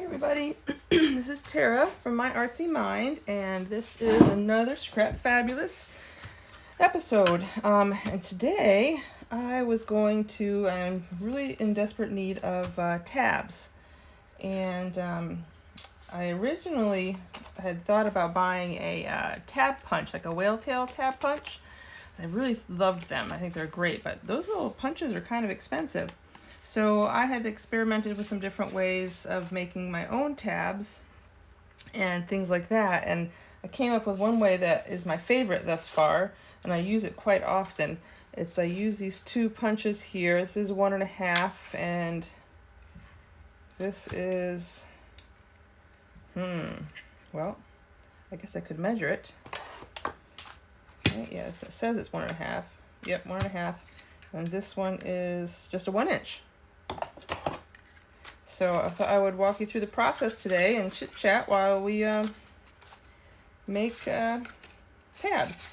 Hey everybody, this is Tara from My Artsy Mind, and this is another Scrap Fabulous episode. And today I was I'm really in desperate need of tabs. And I originally had thought about buying a tab punch, like a whale tail tab punch. I really loved them. I think they're great, but those little punches are kind of expensive. So I had experimented with some different ways of making my own tabs and things like that. And I came up with one way that is my favorite thus far, and I use it quite often. I use these two punches here. This is 1.5, and this is, well, I guess I could measure it. Okay, yes, it says it's 1.5. Yep, 1.5. And this one is just a 1 inch. So I thought I would walk you through the process today and chit chat while we make tabs.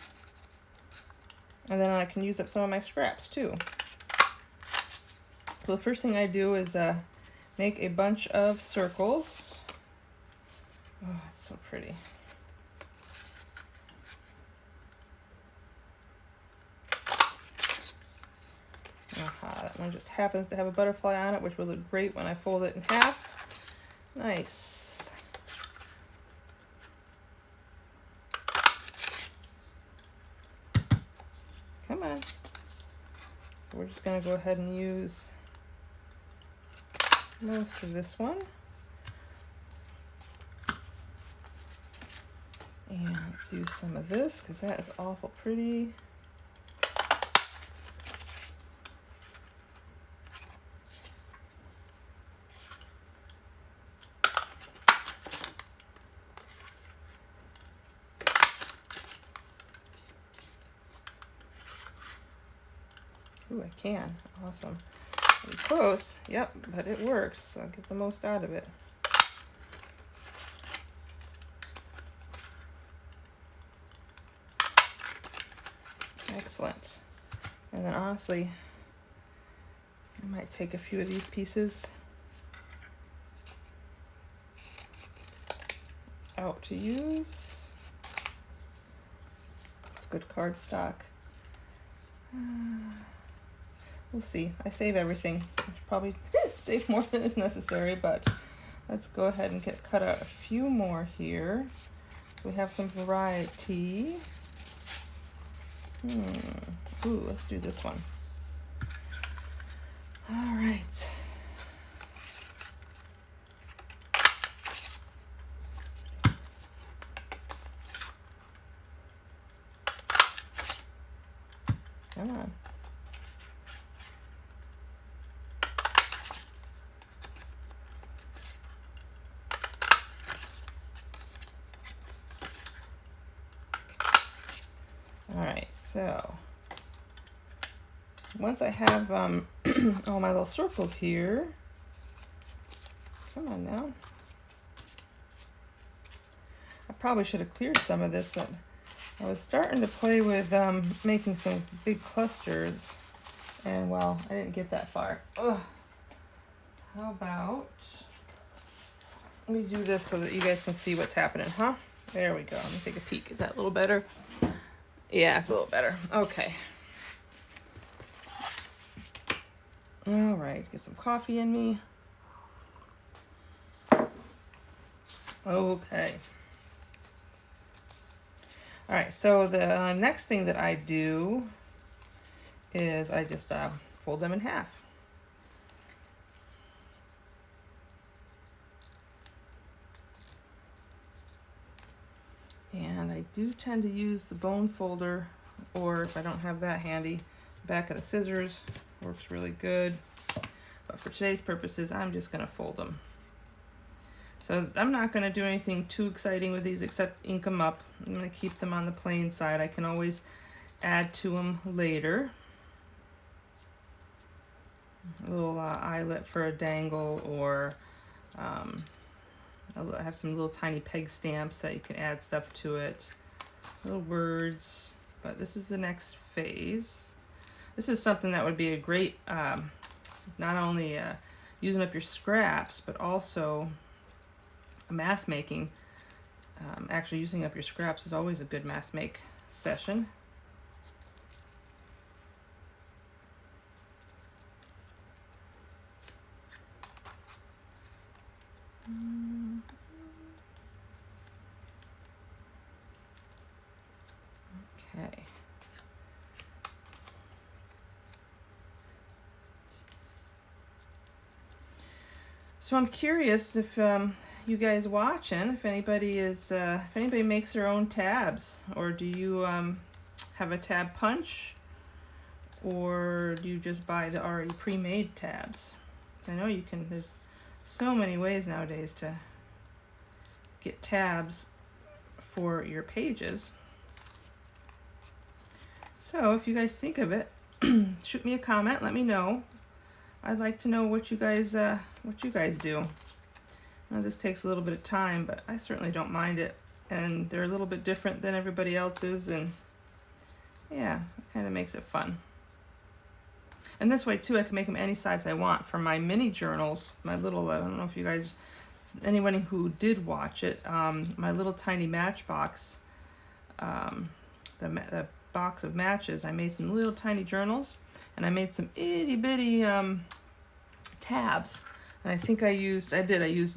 And then I can use up some of my scraps too. So the first thing I do is make a bunch of circles. Oh, it's so pretty. Aha, that one just happens to have a butterfly on it, which will look great when I fold it in half. Nice. Come on. So we're just going to go ahead and use most of this one. And let's use some of this because that is awful pretty. Ooh, I can. Awesome. Pretty close. Yep, but it works. So I'll get the most out of it. Excellent. And then honestly, I might take a few of these pieces out to use. It's good cardstock. We'll see. I save everything. I should probably save more than is necessary, but let's go ahead and cut out a few more here. We have some variety. Ooh, let's do this one. All right. Come on. All right, so once I have all my little circles here, come on now. I probably should have cleared some of this, but I was starting to play with making some big clusters, and well, I didn't get that far. Ugh. How about let me do this so that you guys can see what's happening, huh? There we go. Let me take a peek. Is that a little better? Yeah, it's a little better. Okay. All right, get some coffee in me. Okay. All right, so the next thing that I do is I just fold them in half. And I do tend to use the bone folder, or if I don't have that handy, back of the scissors works really good. But for today's purposes, I'm just going to fold them. So I'm not going to do anything too exciting with these except ink them up. I'm going to keep them on the plain side. I can always add to them later. A little eyelet for a dangle, or I have some little tiny peg stamps that you can add stuff to it. Little words. But this is the next phase. This is something that would be a great, not only using up your scraps, but also mask making, actually using up your scraps is always a good mask make session. Okay. So I'm curious if you guys watching, if anybody makes their own tabs, or do you have a tab punch, or do you just buy the already pre-made tabs? I know you can. There's so many ways nowadays to get tabs for your pages. So if you guys think of it, shoot me a comment. Let me know. I'd like to know what you guys do. Now this takes a little bit of time, but I certainly don't mind it. And they're a little bit different than everybody else's, and yeah, it kind of makes it fun. And this way too, I can make them any size I want. For my mini journals, my little, I don't know if you guys, anyone who did watch it, my little tiny matchbox, the box of matches, I made some little tiny journals, and I made some itty bitty tabs. And I think I used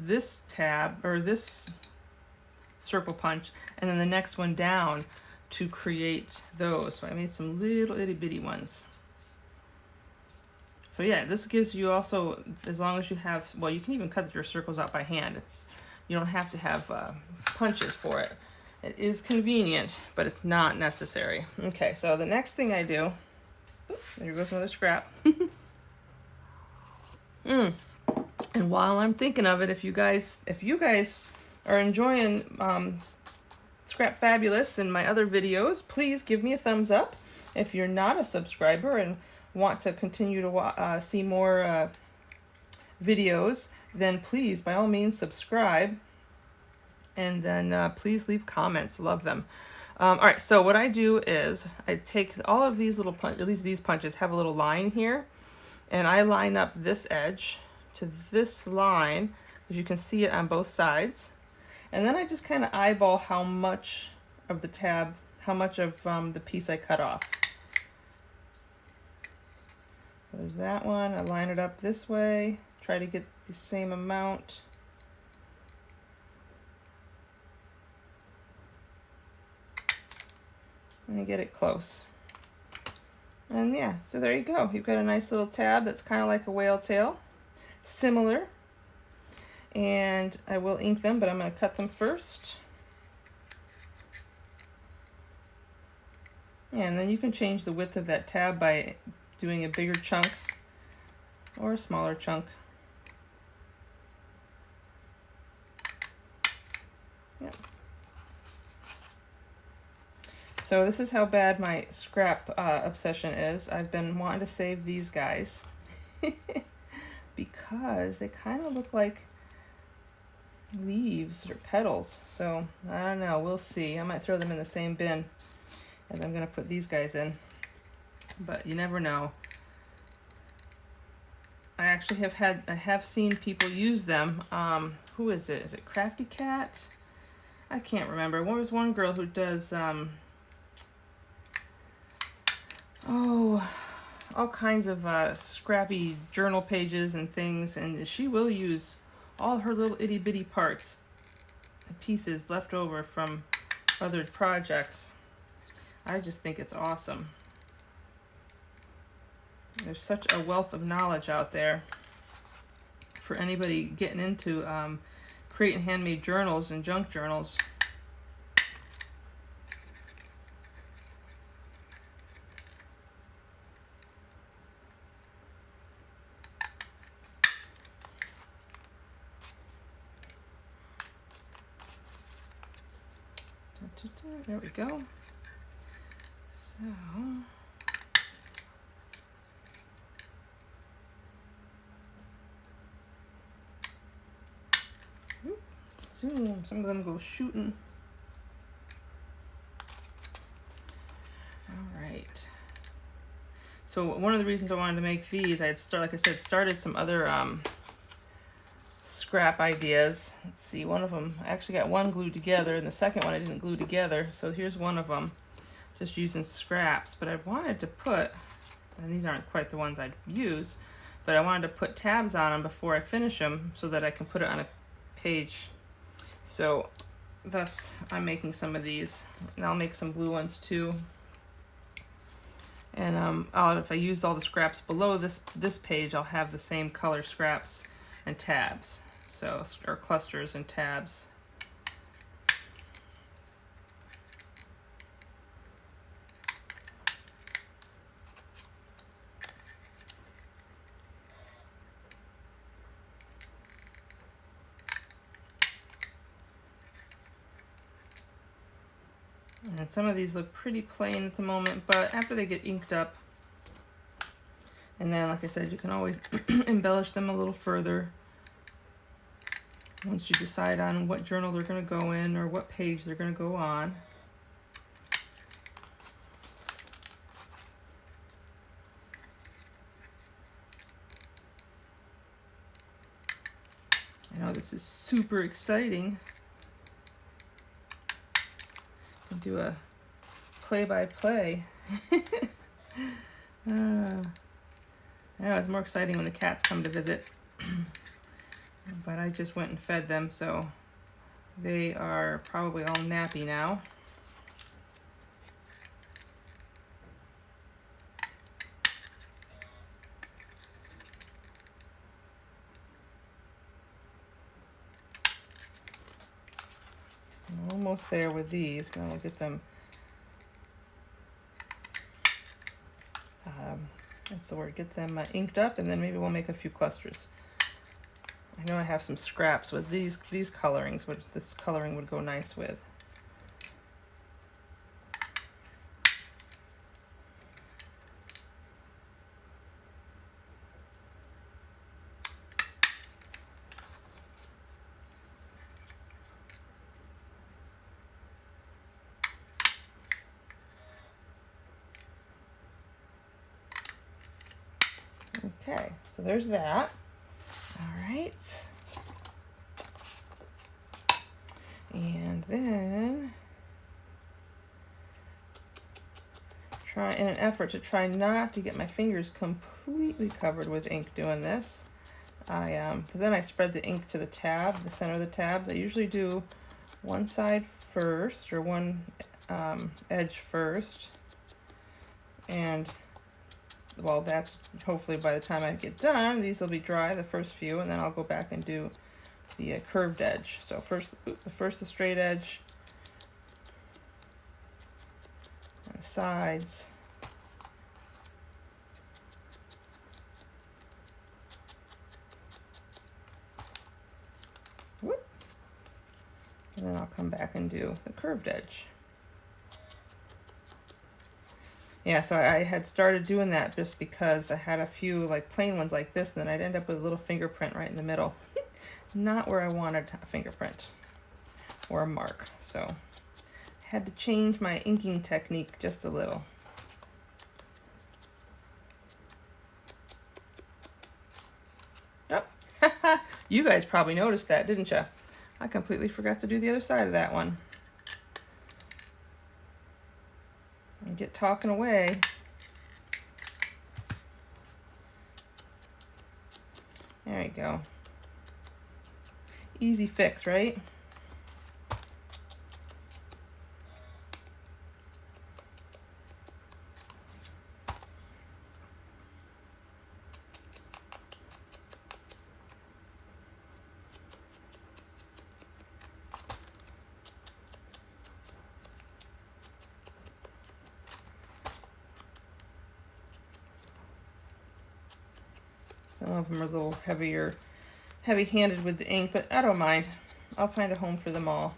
this tab, or this circle punch, and then the next one down to create those. So I made some little itty bitty ones. So yeah, this gives you also, as long as you have, well, you can even cut your circles out by hand. You don't have to have punches for it. It is convenient, but it's not necessary. Okay, so the next thing I do, there goes another scrap. And while I'm thinking of it, if you guys are enjoying Scrap Fabulous and my other videos, please give me a thumbs up. If you're not a subscriber and want to continue to see more videos, then please, by all means, subscribe. And then please leave comments. Love them. All right, so what I do is I take all of these little punches, at least these punches have a little line here, and I line up this edge to this line, as you can see it on both sides. And then I just kind of eyeball how much of the tab, how much of the piece I cut off. So there's that one. I line it up this way, try to get the same amount. And get it close. And yeah, so there you go. You've got a nice little tab that's kind of like a whale tail. Similar. And I will ink them, but I'm going to cut them first. And then you can change the width of that tab by doing a bigger chunk or a smaller chunk. Yep. So this is how bad my scrap obsession is. I've been wanting to save these guys because they kind of look like leaves or petals. So I don't know, we'll see. I might throw them in the same bin as I'm going to put these guys in. But you never know. I actually have seen people use them. Who is it? Is it Crafty Cat? I can't remember. There was one girl who does all kinds of scrappy journal pages and things, and she will use all her little itty bitty parts and pieces left over from other projects. I just think it's awesome. There's such a wealth of knowledge out there for anybody getting into creating handmade journals and junk journals. There we go. So zoom. Some of them go shooting. All right. So one of the reasons I wanted to make these, I had started some other scrap ideas. Let's see, one of them, I actually got one glued together, and the second one I didn't glue together. So here's one of them, just using scraps. But I wanted to put, and these aren't quite the ones I'd use, but I wanted to put tabs on them before I finish them so that I can put it on a page. So thus I'm making some of these, and I'll make some blue ones too. And if I use all the scraps below this page, I'll have the same color scraps and tabs, so, or clusters and tabs. And some of these look pretty plain at the moment, but after they get inked up, and then like I said, you can always embellish them a little further once you decide on what journal they're going to go in or what page they're going to go on. I know this is super exciting. I can do a play-by-play. I know it's more exciting when the cats come to visit. But I just went and fed them, so they are probably all nappy now. I'm almost there with these. Then we'll get them, what's the word, get them inked up, and then maybe we'll make a few clusters. I know I have some scraps with these colorings, which this coloring would go nice with. Okay, so there's that. All right. And then try, in an effort to try not to get my fingers completely covered with ink doing this, because then I spread the ink to the tab, the center of the tabs. I usually do one side first, or one edge first, and well, that's hopefully by the time I get done, these will be dry, the first few, and then I'll go back and do the curved edge. So first the straight edge, and the sides, whoop, and then I'll come back and do the curved edge. Yeah, so I had started doing that just because I had a few like plain ones like this, and then I'd end up with a little fingerprint right in the middle. Not where I wanted a fingerprint or a mark. So I had to change my inking technique just a little. Oh, you guys probably noticed that, didn't you? I completely forgot to do the other side of that one. And get talking away. There you go. Easy fix, right? Some of them are a little heavy-handed with the ink, but I don't mind. I'll find a home for them all.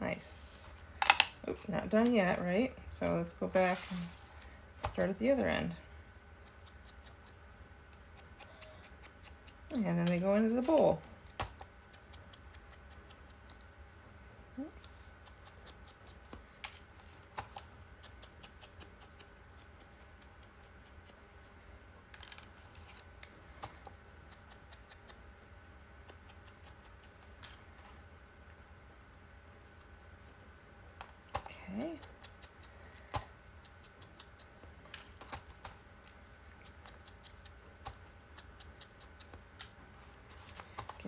Nice. Oh, not done yet, right? So let's go back and start at the other end. And then they go into the bowl. Oops. Okay.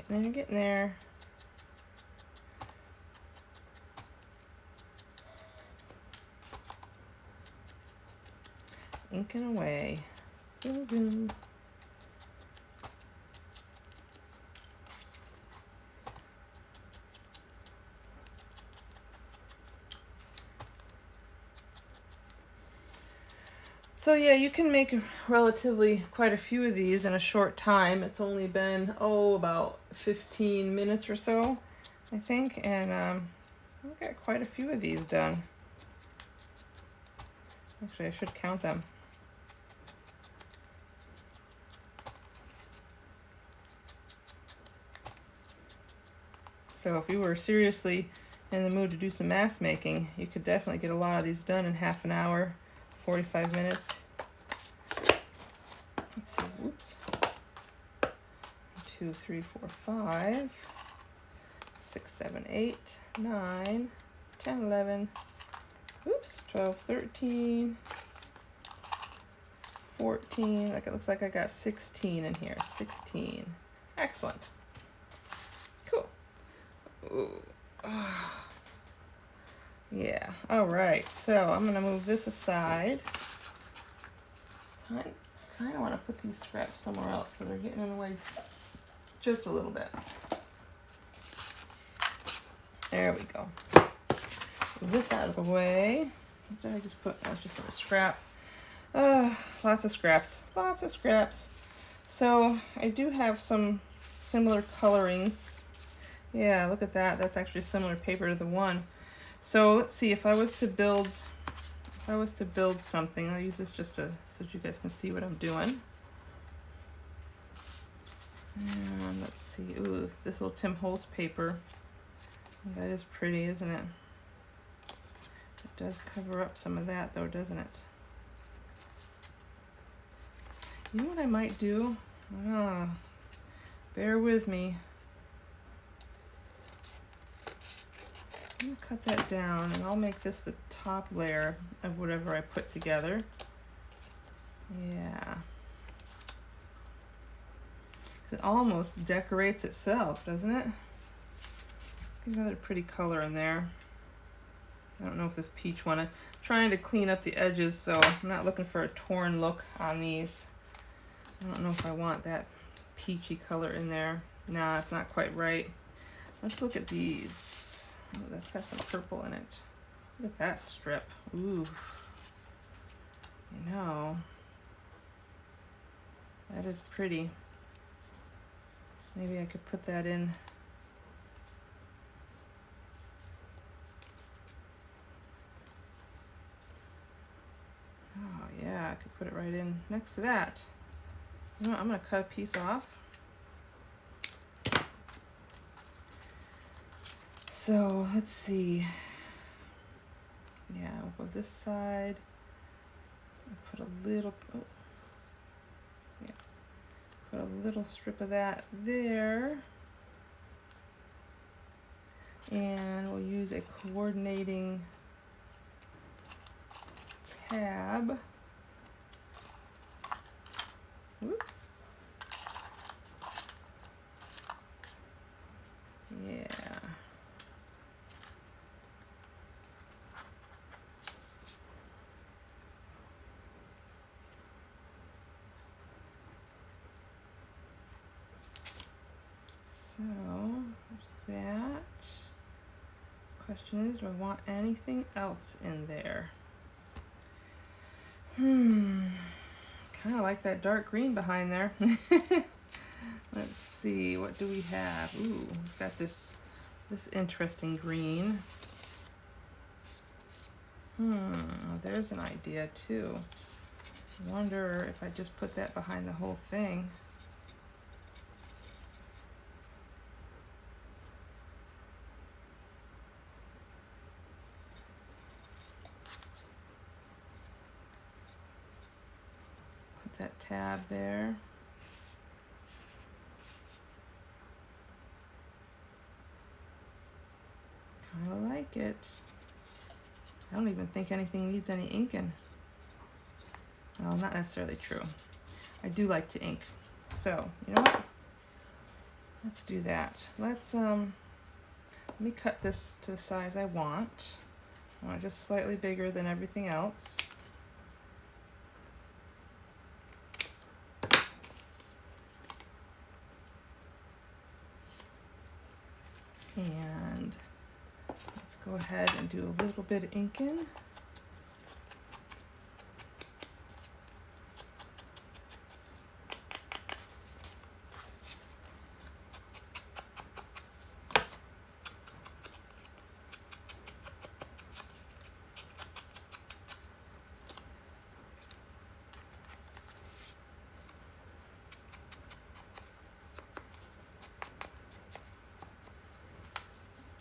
Getting there. Inking away. Zoom, zoom. So yeah, you can make relatively quite a few of these in a short time. It's only been, about 15 minutes or so, I think, and I've got quite a few of these done. Actually, I should count them. So if you were seriously in the mood to do some mask making, you could definitely get a lot of these done in half an hour, 45 minutes. Let's see, whoops. 2, 3, 4, 5, 6, 7, 8, 9, 10, 11, oops, 12, 13, 14. Like it looks like I got 16 in here. 16. Excellent. Cool. Ooh. Yeah. All right. So I'm gonna move this aside. Kind of want to put these scraps somewhere else because they're getting in the way just a little bit. There we go. Move this out of the way. What did I just put? That was just a scrap. Lots of scraps. Lots of scraps. So I do have some similar colorings. Yeah, look at that. That's actually similar paper to the one. So let's see, if I was to build something, I'll use this just so that you guys can see what I'm doing. And let's see, ooh, this little Tim Holtz paper. That is pretty, isn't it? It does cover up some of that though, doesn't it? You know what I might do? Bear with me. I'm gonna cut that down and I'll make this the top layer of whatever I put together. Yeah. It almost decorates itself, doesn't it? Let's get another pretty color in there. I don't know if this peach one, I'm trying to clean up the edges, so I'm not looking for a torn look on these. I don't know if I want that peachy color in there. Nah, it's not quite right. Let's look at these. Oh, that's got some purple in it. Look at that strip. Ooh. You know, that is pretty. Maybe I could put that in. Oh yeah, I could put it right in next to that. You know what, I'm gonna cut a piece off. So let's see. Yeah, we'll go this side. Put a little, put a little strip of that there. And we'll use a coordinating tab. Oops. Yeah. So, there's that. Question is, do I want anything else in there? Kind of like that dark green behind there. Let's see, what do we have? Ooh, we've got this interesting green. There's an idea too. I wonder if I just put that behind the whole thing. Put that tab there. Kind of like it. I don't even think anything needs any inking. Well, not necessarily true. I do like to ink. So, you know what? Let's do that. Let me cut this to the size I want. I want it just slightly bigger than everything else. And let's go ahead and do a little bit of inking.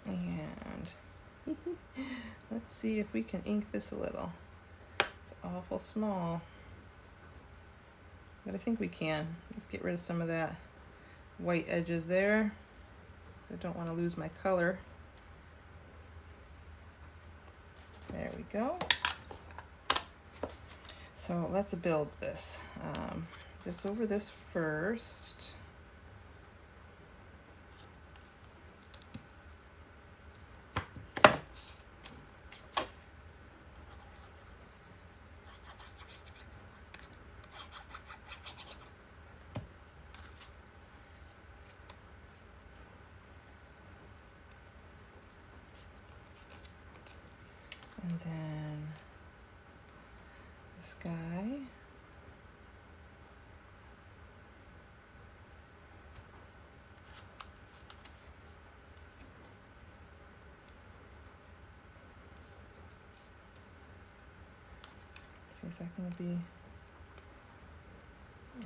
And let's see if we can ink this a little. It's awful small, but I think we can. Let's get rid of some of that white edges there, because I don't want to lose my color. There we go. So let's build this. This over this first. And then this guy. See if I can be,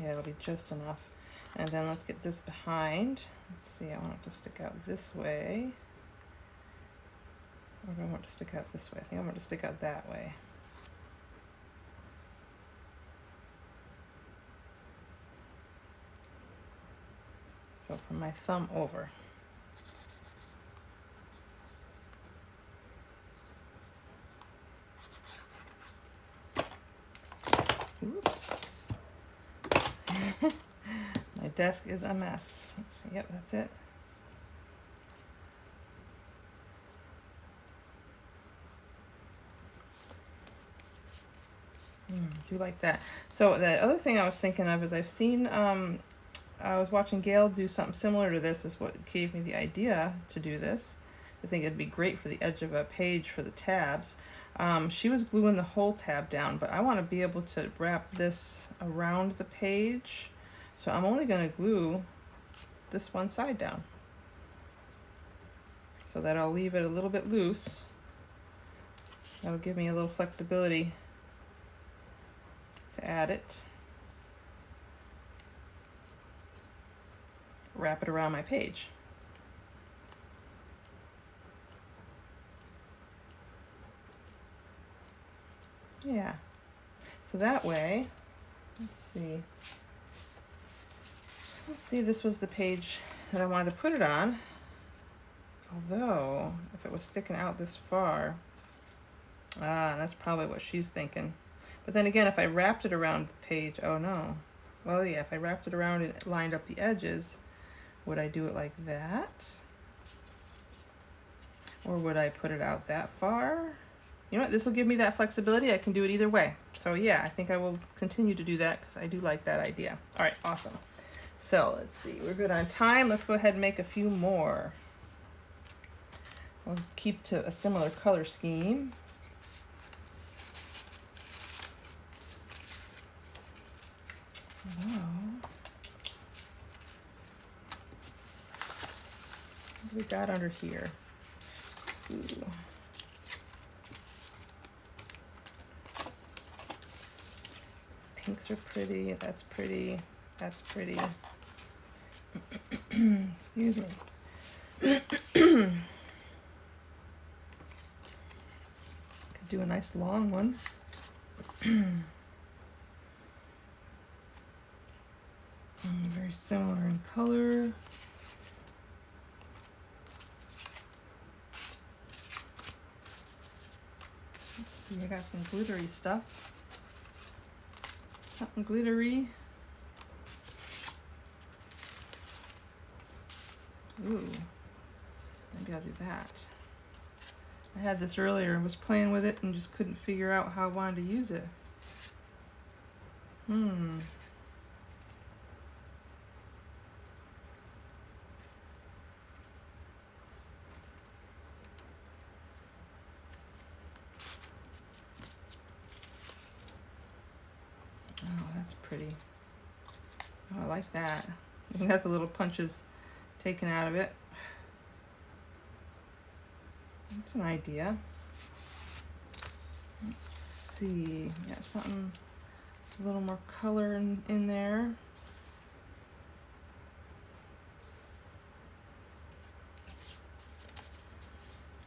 yeah, it'll be just enough. And then let's get this behind. Let's see, I want it to stick out this way. Or do I want it to stick out this way? I think I want it to stick out that way. So from my thumb over. Oops. My desk is a mess. Let's see, yep, that's it. Do like that. So the other thing I was thinking of is I've seen, I was watching Gail do something similar to this, is what gave me the idea to do this. I think it'd be great for the edge of a page for the tabs. She was gluing the whole tab down, but I want to be able to wrap this around the page. So I'm only going to glue this one side down, so that I'll leave it a little bit loose. That'll give me a little flexibility to add it. Wrap it around my page. Yeah. So that way, let's see. Let's see, this was the page that I wanted to put it on. Although, if it was sticking out this far, that's probably what she's thinking. But then again, if I wrapped it around the page, oh no. Well, yeah, if I wrapped it around and lined up the edges, would I do it like that? Or would I put it out that far? You know what, this will give me that flexibility. I can do it either way. So yeah, I think I will continue to do that because I do like that idea. All right, awesome. So let's see, we're good on time. Let's go ahead and make a few more. We'll keep to a similar color scheme. What do we got under here? Ooh. Pinks are pretty, that's pretty, that's pretty. Excuse me. Could do a nice long one. Very similar in color. see, I got some glittery stuff. Something glittery. Ooh, maybe I'll do that. I had this earlier and was playing with it and just couldn't figure out how I wanted to use it. Oh, that's pretty. Oh, I like that. You got the little punches taken out of it. That's an idea. Let's see. Got something, a little more color in there.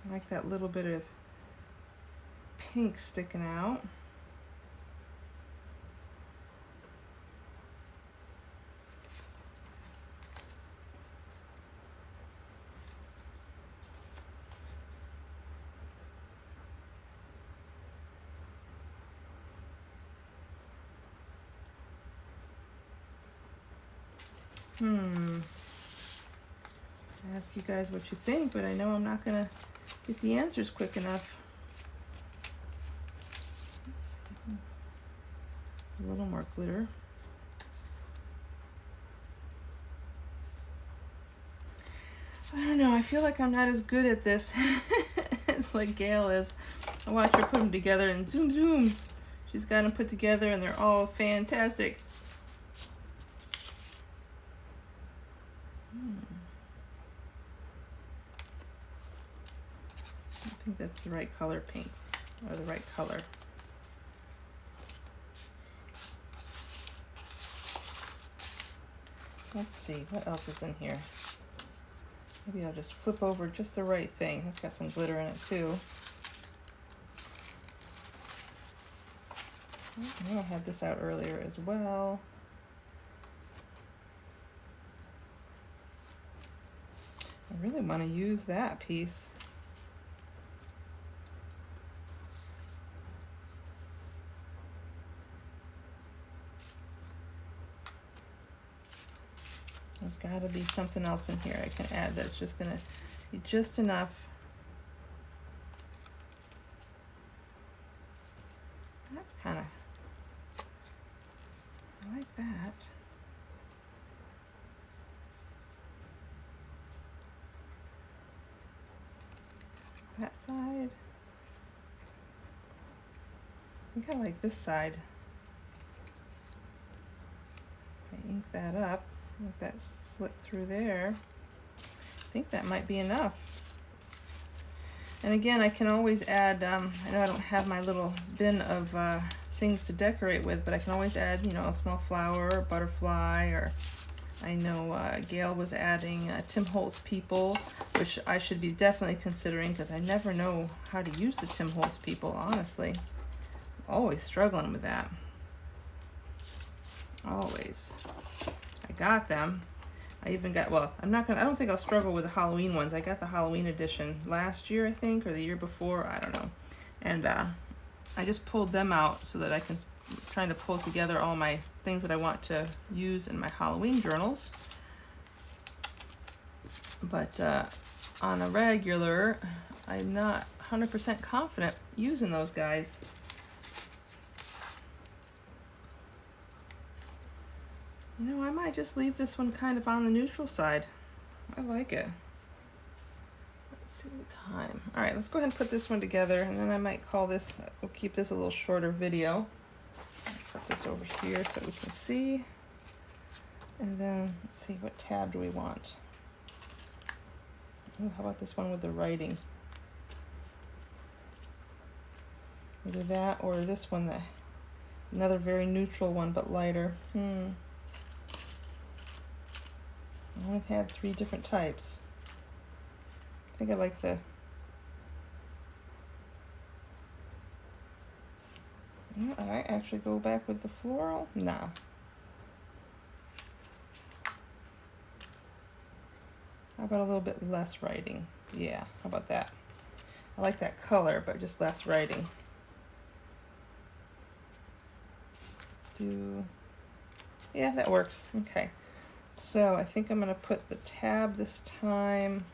I like that little bit of pink sticking out. I ask you guys what you think, but I know I'm not gonna get the answers quick enough. Let's see. A little more glitter. I don't know, I feel like I'm not as good at this as like Gail is. I watch her put them together and zoom zoom. She's got them put together and they're all fantastic. I think that's the right color pink, or the right color. Let's see, what else is in here? Maybe I'll just flip over just the right thing. It's got some glitter in it too. I know I had this out earlier as well. I really want to use that piece. There's got to be something else in here I can add that's just going to be just enough. That's kind of, I like that. That side. I think I like this side. If I ink that up, let that slip through there. I think that might be enough. And again, I can always add, I know I don't have my little bin of things to decorate with, but I can always add, you know, a small flower or butterfly, or I know Gail was adding Tim Holtz people, which I should be definitely considering because I never know how to use the Tim Holtz people, honestly. Always struggling with that. Always. I got them. I even got, well, I don't think I'll struggle with the Halloween ones. I got the Halloween edition last year, I think, or the year before, I don't know. And I just pulled them out so that I can, trying to pull together all my things that I want to use in my Halloween journals. But on a regular, I'm not 100% confident using those guys. You know, I might just leave this one kind of on the neutral side. I like it. Let's see the time. All right, let's go ahead and put this one together, and then I might call this, we'll keep this a little shorter video. Put this over here so we can see. And then, let's see, what tab do we want? Ooh, how about this one with the writing? Either that or this one, another very neutral one, but lighter. I only had 3 different types. I think I like the... Yeah, I might actually go back with the floral. No. How about a little bit less writing? Yeah, how about that? I like that color, but just less writing. do, yeah, that works. Okay. So I think I'm going to put the tab this time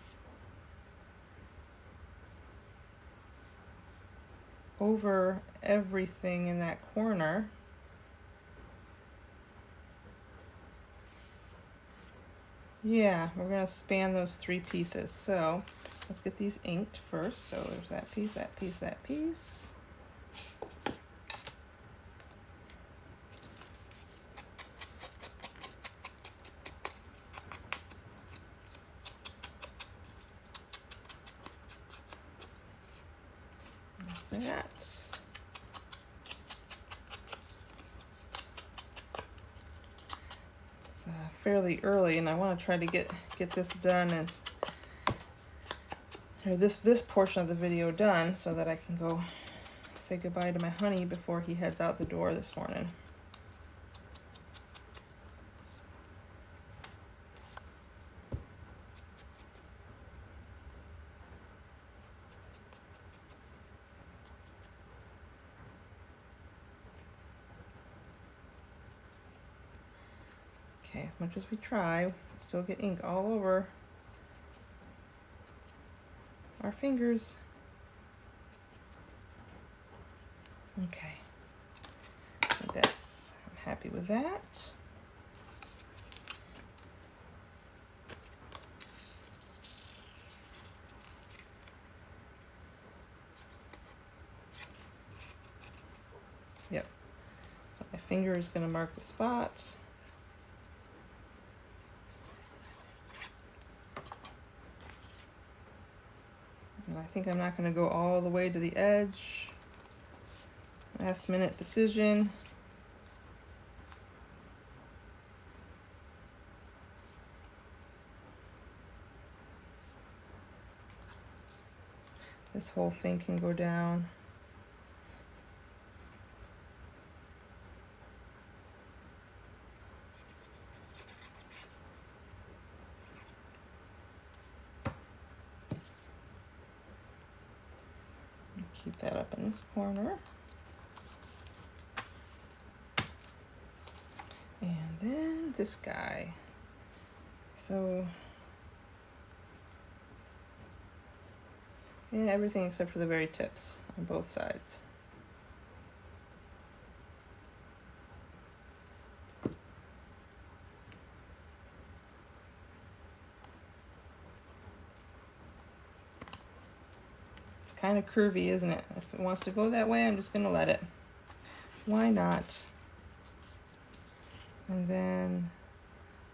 over everything in that corner. Yeah, we're going to span those 3 pieces. So let's get these inked first. So there's that piece, that piece, that piece. There's that. Fairly early, and I want to try to get this done and this portion of the video done so that I can go say goodbye to my honey before he heads out the door this morning. Okay, as much as we try, we still get ink all over our fingers. Okay, so I'm happy with that. Yep, so my finger is going to mark the spot. I think I'm not going to go all the way to the edge. Last minute decision. This whole thing can go down. Keep that up in this corner. And then this guy. So, yeah, everything except for the very tips on both sides. Kind of curvy, isn't it? If it wants to go that way, I'm just going to let it. Why not? And then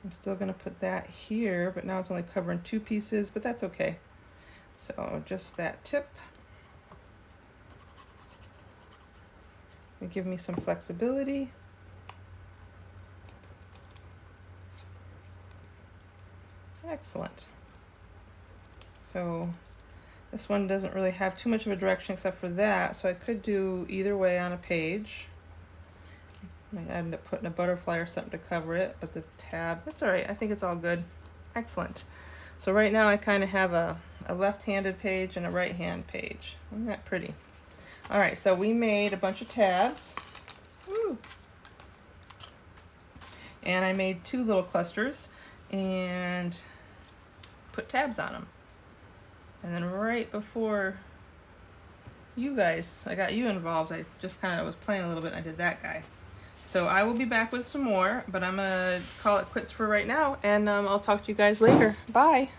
I'm still going to put that here, but now it's only covering 2 pieces, but that's okay. So just that tip. It'll give me some flexibility. Excellent. So this one doesn't really have too much of a direction except for that, so I could do either way on a page. I might end up putting a butterfly or something to cover it, but the tab, that's all right. I think it's all good. Excellent. So right now I kind of have a left-handed page and a right-hand page. Isn't that pretty? All right, so we made a bunch of tabs. Woo. And I made 2 little clusters and put tabs on them. And then right before you guys, I got you involved, I just kind of was playing a little bit and I did that guy. So I will be back with some more, but I'm going to call it quits for right now, and I'll talk to you guys later. Bye.